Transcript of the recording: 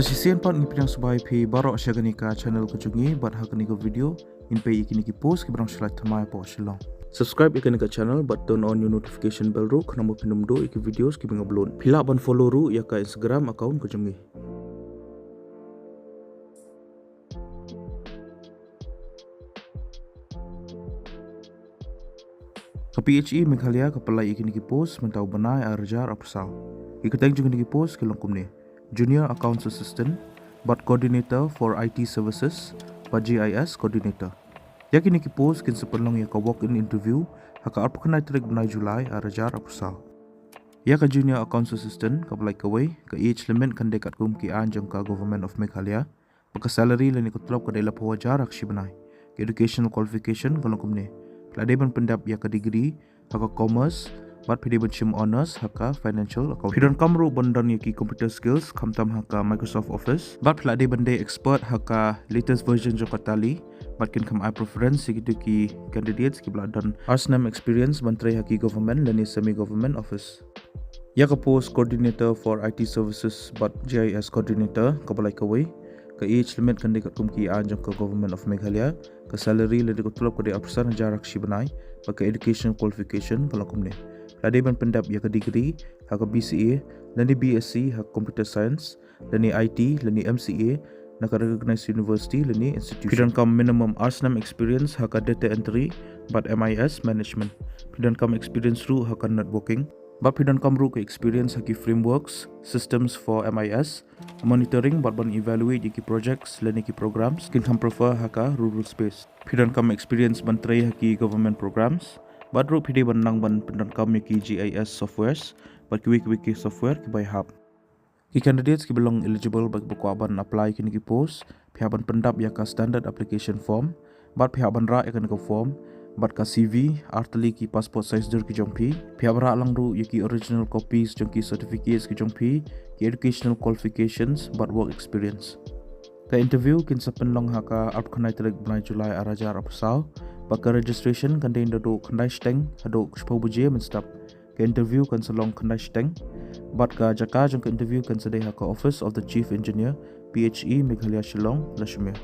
Sa sisian pan ngipinang subay pi baro asya gani ka channel ko jungi bat ha gani ko video in pay ikini ki post ki barang shalai thamai po shillong. Subscribe ikani ka channel but turn on your notification bell ru khana mo pinum do iki videos ki bing upload. Phila ban follow ru ya ka Instagram account ko jungi. Ka PHE Meghalaya ka palai ikini ki post mentau banai arjar apsal. Ikateng jungi ki post ki longkum ni. Junior Accounts Assistant, but Coordinator for IT Services, but GIS Coordinator. Yakini ki post kin sepenlong ya ka walk-in interview haka arpakanai tarik benai Julai arajar apusal. Ya ka Junior Accounts Assistant ka balai kawai ka age limit kan dekat kum ki anjang ka Government of Meghalaya, baka salary lani kutlop ka daila pawajar akshi benai. Ka educational qualification kalong kum ni. Pelade ban pendap ya ka degree haka commerce, but pidi benchim honors haka financial account. Pidon kamru bandan yaki computer skills kamtam haka Microsoft Office. But pelade bande expert haka latest version joko tali. But kin kam I preference gitu ki candidates ki beladan arsnam experience bantrai haki government dan semi government office. Ya ka post coordinator for IT services but GIS coordinator kabalai kawai. Ka age limit kan dekat kumki anjang ka Government of Meghalaya. Ka salary ledi ko tulop ko de apsan jarak si benai. Baka education qualification kalau kumne. Lade ban pendap ya ka degree haka BCA dan di BSc haka computer science dan di IT dan di MCA naka recognized university dan di institution. Pidan kam minimum arsnam experience haka data entry but MIS management. Pidan kam experience ru haka networking. But pidan kam ru ke experience haki frameworks systems for MIS monitoring but ban evaluate yaki projects dan yaki programs kin kam prefer haka rural space. Pidan kam experience ban tray haki government programs. Badro pidi banang ban pendan kami ki GIS softwares, but wiki software ki by hub. Ki candidates ki belong eligible bagi berkuaban apply kini ki post, pihak ban pendap ya ka standard application form, but pihak ban ra ikan ka form, but ka CV, artali ki passport size dur ki jongpi, pihak ra lang ru ya ki original copies jongki certificates ki jongpi, ki educational qualifications but work experience. Ka interview kin sa penlong haka apkanai telik benai Julai arajar apsal. Baka registration kan dia duduk kendai steng, haduk sepau buje menstap. Ke interview kan selong kendai steng. Bat ka jaka jong ke interview kan sedih haka Office of the Chief Engineer, PHE Meghalaya Shillong, Lashmir.